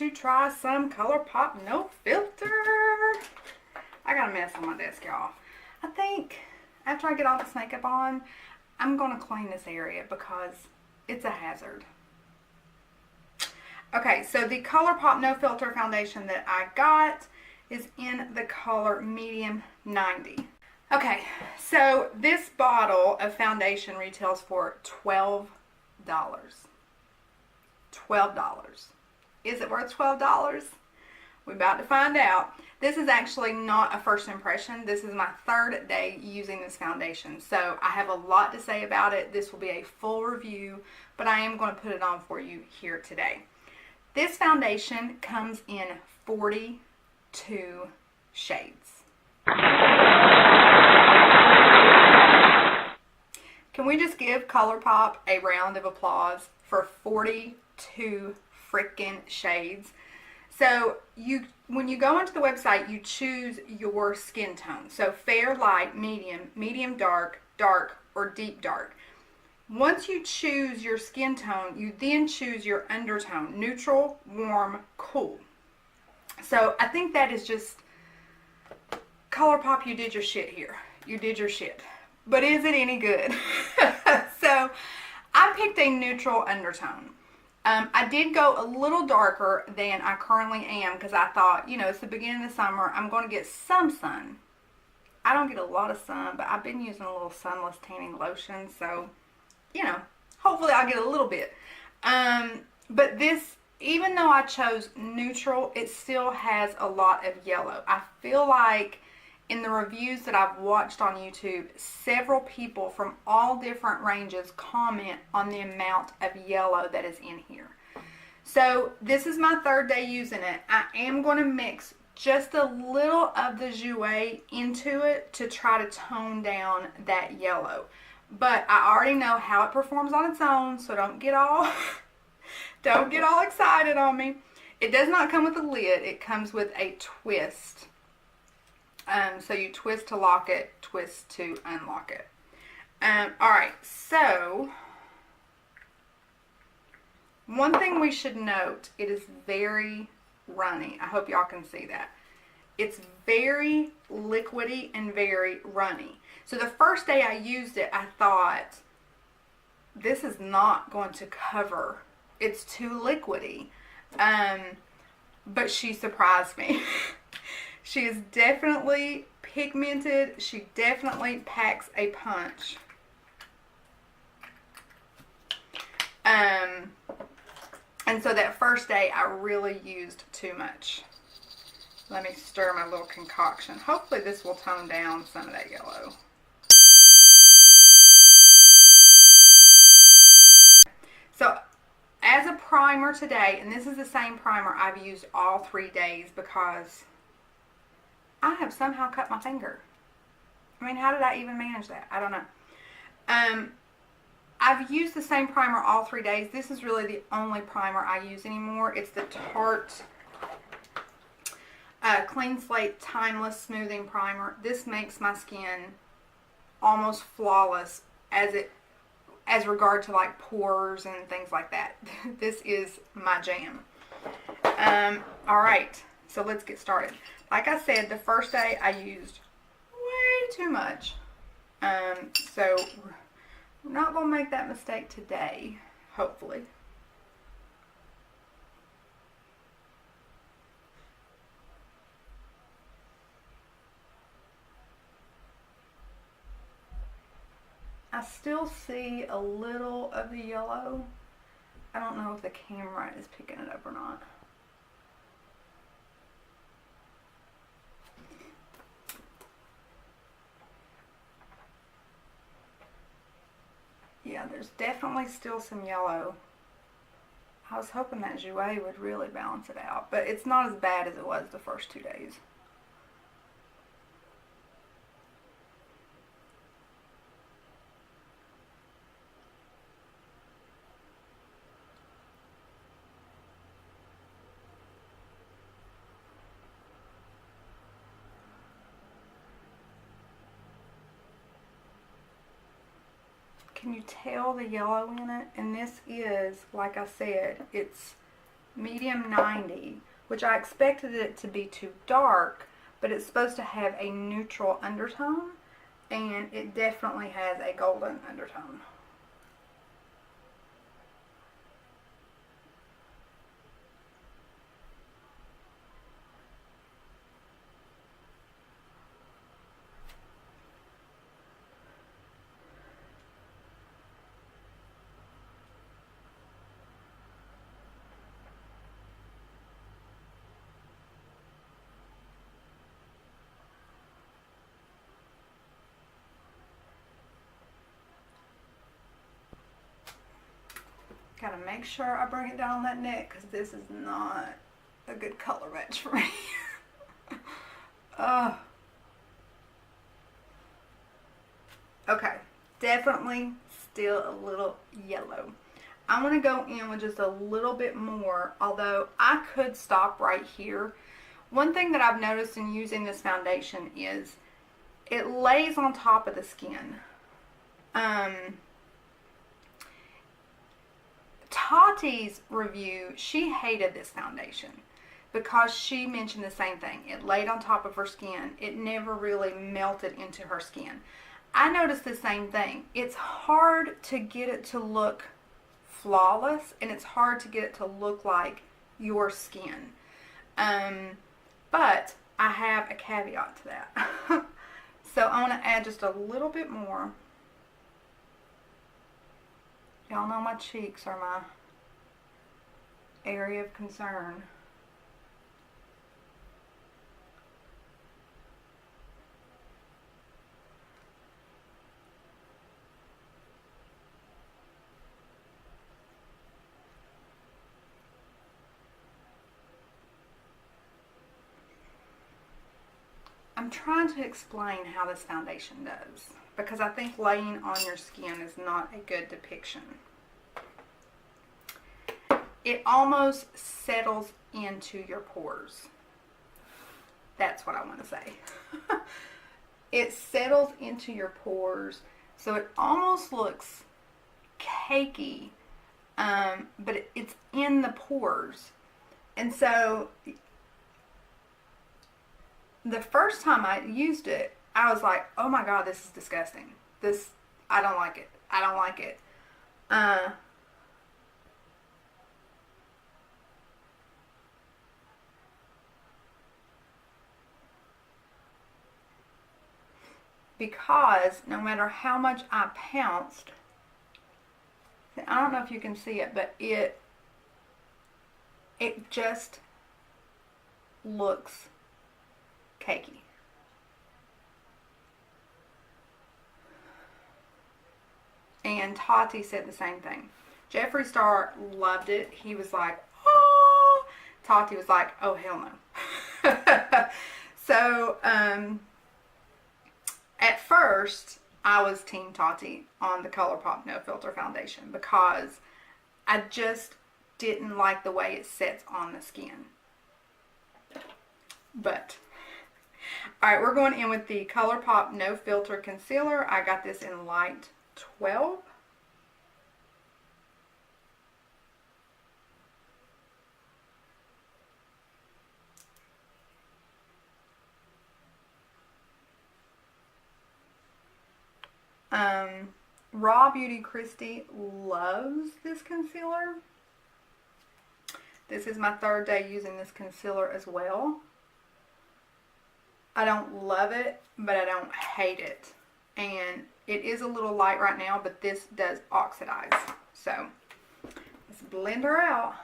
to try some Colourpop No Filter. I got a mess on my desk, y'all. I think after I get all this makeup on, I'm going to clean this area because it's a hazard. Okay, so the Colourpop No Filter foundation that I got is in the color medium 90. Okay, so this bottle of foundation retails for $12. $12. Is it worth $12? We're about to find out. This is actually not a first impression. This is my third day using this foundation. So I have a lot to say about it. This will be a full review, but I am going to put it on for you here today. This foundation comes in 42 shades. Can we just give Colourpop a round of applause for 42 freaking shades? So when you go onto the website, you choose your skin tone. So fair, light, medium, medium dark, dark, or deep dark. Once you choose your skin tone, you then choose your undertone, neutral, warm, cool. So I think that is just, Colourpop, you did your shit here. You did your shit. But is it any good? So I picked a neutral undertone. I did go a little darker than I currently am because I thought, you know, it's the beginning of the summer. I'm going to get some sun. I don't get a lot of sun, but I've been using a little sunless tanning lotion. So, you know, hopefully I'll get a little bit. But this, even though I chose neutral, it still has a lot of yellow. I feel like in the reviews that I've watched on YouTube, several people from all different ranges comment on the amount of yellow that is in here. So this is my third day using it. I am going to mix just a little of the Jouer into it to try to tone down that yellow. But I already know how it performs on its own, so don't get all excited on me. It does not come with a lid. It comes with a twist. So you twist to lock it, twist to unlock it. Alright, so one thing we should note, it is very runny. I hope y'all can see that. It's very liquidy and very runny. So the first day I used it, I thought, this is not going to cover. It's too liquidy. But she surprised me. She is definitely pigmented. She definitely packs a punch. And so that first day I really used too much. Let me stir my little concoction. Hopefully this will tone down some of that yellow. So as a primer today, and this is the same primer I've used all 3 days because I have somehow cut my finger. I mean, how did I even manage that? I don't know. I've used the same primer all 3 days. This is really the only primer I use anymore. It's the Tarte Clean Slate Timeless Smoothing Primer. This makes my skin almost flawless as regard to like pores and things like that. This is my jam. Alright, so let's get started. Like I said, the first day I used way too much. So we're not going to make that mistake today, hopefully. I still see a little of the yellow. I don't know if the camera is picking it up or not. Yeah, there's definitely still some yellow. I was hoping that Jouer would really balance it out, but it's not as bad as it was the first 2 days. Can you tell the yellow in it? And this is, like I said, it's medium 90, which I expected it to be too dark, but it's supposed to have a neutral undertone, and it definitely has a golden undertone. Gotta make sure I bring it down on that neck because this is not a good color match for me. Okay, definitely still a little yellow. I want to go in with just a little bit more, although I could stop right here. One thing that I've noticed in using this foundation is it lays on top of the skin. Tati's review, she hated this foundation because she mentioned the same thing. It laid on top of her skin. It never really melted into her skin. I noticed the same thing. It's hard to get it to look flawless, and it's hard to get it to look like your skin. But I have a caveat to that. So I want to add just a little bit more. Y'all know my cheeks are my area of concern. I'm trying to explain how this foundation does, because I think laying on your skin is not a good depiction. It almost settles into your pores. That's what I want to say. It settles into your pores, so it almost looks cakey, but it's in the pores. And so the first time I used it, I was like, oh my god, this is disgusting. I don't like it. I don't like it. Because no matter how much I pounced, I don't know if you can see it, but it just looks cakey. And Tati said the same thing. Jeffree Star loved it. He was like, oh. Tati was like, oh, hell no. So, at first, I was Team Tati on the Colourpop No Filter Foundation because I just didn't like the way it sits on the skin. But, alright, we're going in with the Colourpop No Filter Concealer. I got this in light 12. Raw Beauty Christy loves this concealer. This is my third day using this concealer as well. I don't love it, but I don't hate it. And it is a little light right now, but this does oxidize. So, let's blend her out.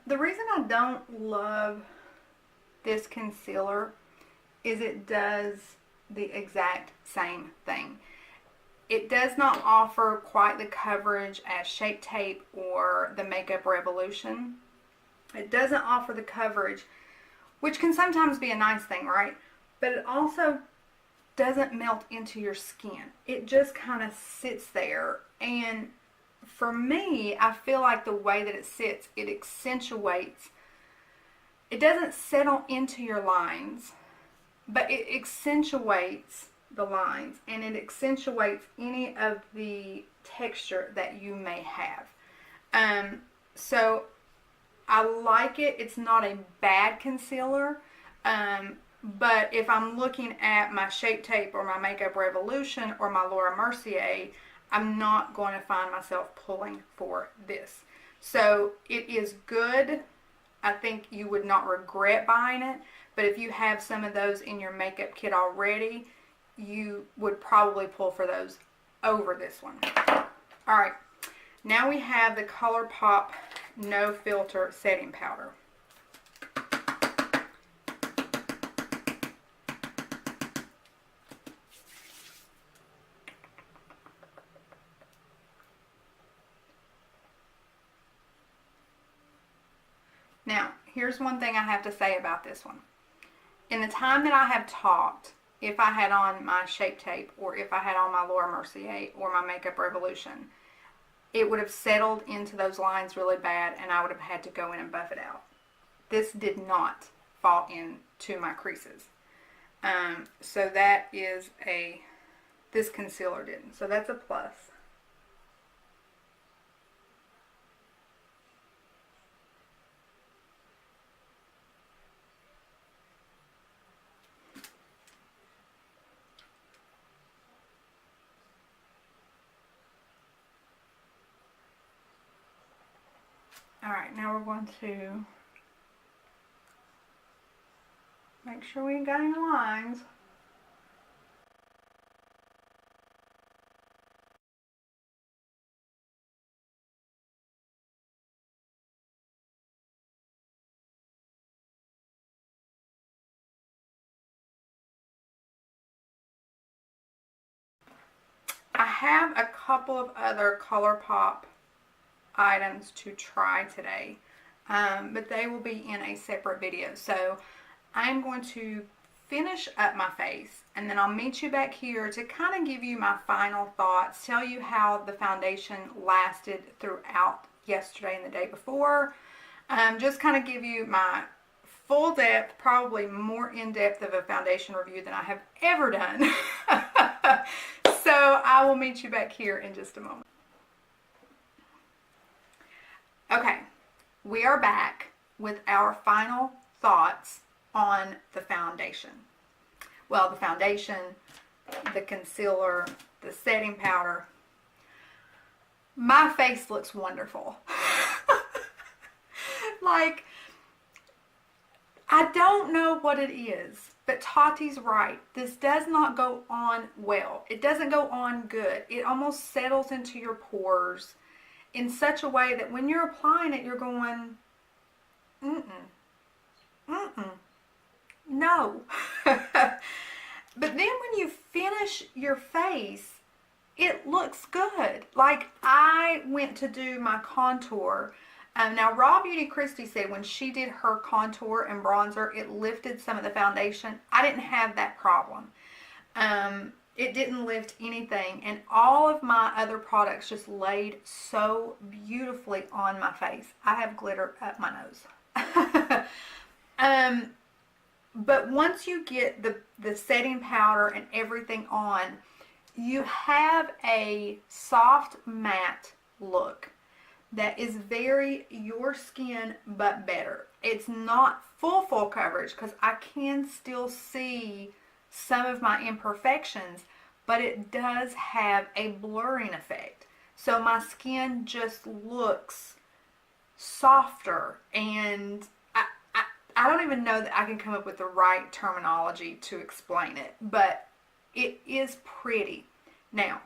The reason I don't love this concealer is it does the exact same thing. It does not offer quite the coverage as Shape Tape or the Makeup Revolution. It doesn't offer the coverage, which can sometimes be a nice thing, right? But it also doesn't melt into your skin. It just kind of sits there, and for me, I feel like the way that it sits, it accentuates. It doesn't settle into your lines. but it accentuates the lines and it accentuates any of the texture that you may have. So I like it. It's not a bad concealer. But if I'm looking at my Shape Tape or my Makeup Revolution or my Laura Mercier, I'm not going to find myself pulling for this. So it is good. I think you would not regret buying it. But if you have some of those in your makeup kit already, you would probably pull for those over this one. All right. Now we have the Colourpop No Filter Setting Powder. Now, here's one thing I have to say about this one. In the time that I have talked, if I had on my Shape Tape or if I had on my Laura Mercier or my Makeup Revolution, it would have settled into those lines really bad and I would have had to go in and buff it out. This did not fall into my creases. So that is this concealer didn't. So that's a plus. Alright, now we're going to make sure we ain't got any lines. I have a couple of other Colourpop items to try today, but they will be in a separate video. So I'm going to finish up my face and then I'll meet you back here to kind of give you my final thoughts, tell you how the foundation lasted throughout yesterday and the day before, just kind of give you my full depth, probably more in-depth of a foundation review than I have ever done. So I will meet you back here in just a moment. Okay, we are back with our final thoughts on the foundation. Well, the foundation, the concealer, the setting powder. My face looks wonderful. Like, I don't know what it is, but Tati's right. This does not go on well. It doesn't go on good. It almost settles into your pores in such a way that when you're applying it, you're going, no. But then when you finish your face, it looks good. Like, I went to do my contour. Now, Raw Beauty Christie said when she did her contour and bronzer, it lifted some of the foundation. I didn't have that problem. It didn't lift anything, and all of my other products just laid so beautifully on my face. I have glitter up my nose. But once you get the setting powder and everything on, you have a soft matte look that is very your skin but better. It's not full coverage because I can still see some of my imperfections, but it does have a blurring effect. So my skin just looks softer, and I don't even know that I can come up with the right terminology to explain it, but it is pretty. Now,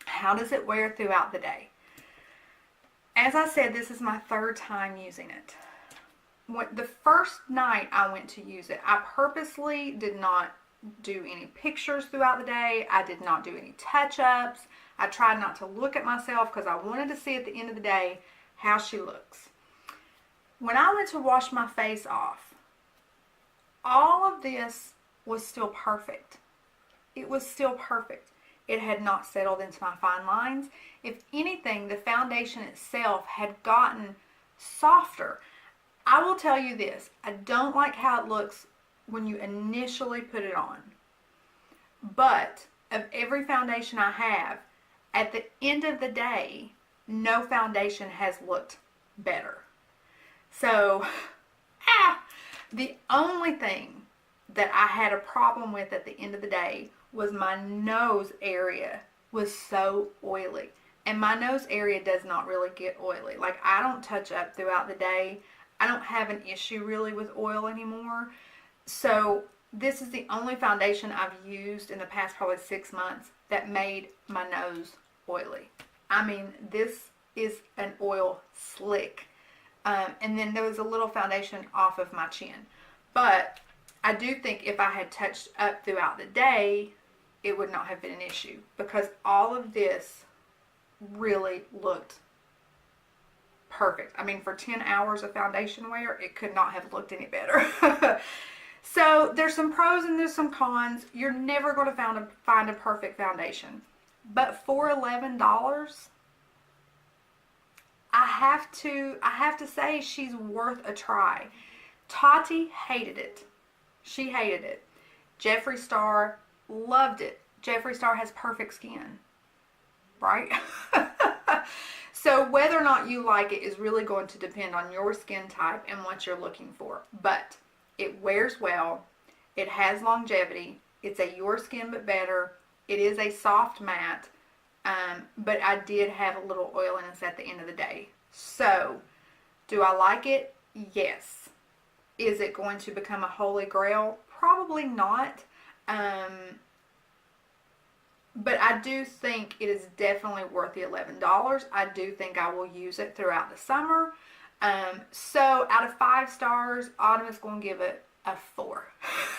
how does it wear throughout the day? As I said, this is my third time using it. The first night I went to use it, I purposely did not do any pictures throughout the day. I did not do any touch-ups. I tried not to look at myself because I wanted to see at the end of the day how she looks. When I went to wash my face off, all of this was still perfect. It was still perfect. It had not settled into my fine lines. If anything, the foundation itself had gotten softer. I will tell you this, I don't like how it looks when you initially put it on. But of every foundation I have, at the end of the day, no foundation has looked better. So, the only thing that I had a problem with at the end of the day was my nose area was so oily. And my nose area does not really get oily. Like, I don't touch up throughout the day. I don't have an issue really with oil anymore. So this is the only foundation I've used in the past probably 6 months that made my nose oily. I mean, this is an oil slick. And then there was a little foundation off of my chin. But I do think if I had touched up throughout the day, it would not have been an issue. Because all of this really looked perfect. I mean, for 10 hours of foundation wear, it could not have looked any better. So there's some pros and there's some cons. You're never going to find a perfect foundation. But for $11, I have to say she's worth a try. Tati hated it. She hated it. Jeffree Star loved it. Jeffree Star has perfect skin. Right? So whether or not you like it is really going to depend on your skin type and what you're looking for. But it wears well. It has longevity. It's a your skin but better. It is a soft matte. But I did have a little oiliness at the end of the day. So, do I like it? Yes. Is it going to become a holy grail? Probably not. But I do think it is definitely worth the $11. I do think I will use it throughout the summer. So out of 5 stars, Autumn is going to give it a 4.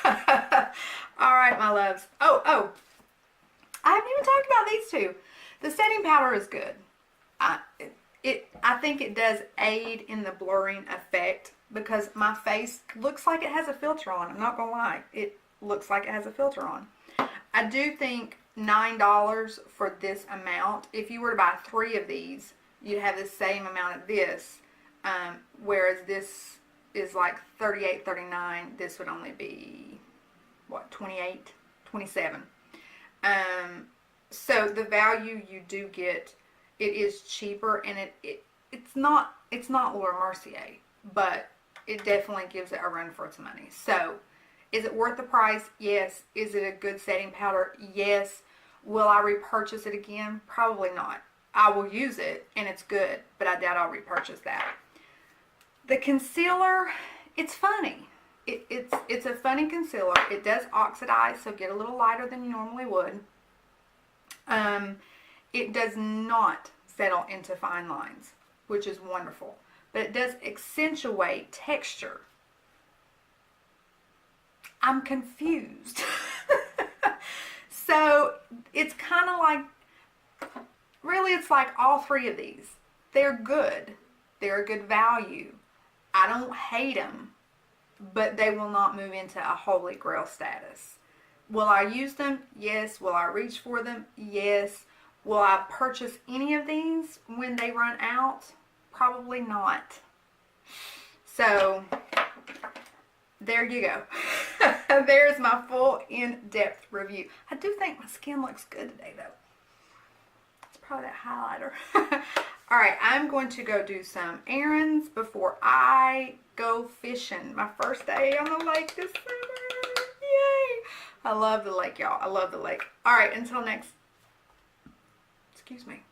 All right, my loves. Oh, I haven't even talked about these two. The setting powder is good. I think it does aid in the blurring effect because my face looks like it has a filter on. I'm not going to lie. It looks like it has a filter on. I do think $9 for this amount. If you were to buy 3 of these, you'd have the same amount of this. Whereas this is like $38.39. This would only be, what, $28, $27. So the value you do get, it is cheaper, and it's not Laura Mercier, but it definitely gives it a run for its money. So, is it worth the price? Yes. Is it a good setting powder? Yes. Will I repurchase it again? Probably not. I will use it, and it's good, but I doubt I'll repurchase that. The concealer, it's funny. It's a funny concealer. It does oxidize, so get a little lighter than you normally would. It does not settle into fine lines, which is wonderful. But it does accentuate texture. I'm confused. So it's kind of like, really it's like all 3 of these. They're good. They're a good value. I don't hate them, but they will not move into a holy grail status. Will I use them? Yes. Will I reach for them? Yes. Will I purchase any of these when they run out? Probably not. So, there you go. There's my full in-depth review. I do think my skin looks good today, though. It's probably that highlighter. Alright, I'm going to go do some errands before I go fishing. My first day on the lake this summer. Yay! I love the lake, y'all. I love the lake. Alright, until next... Excuse me.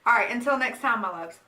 Alright, until next time, my loves.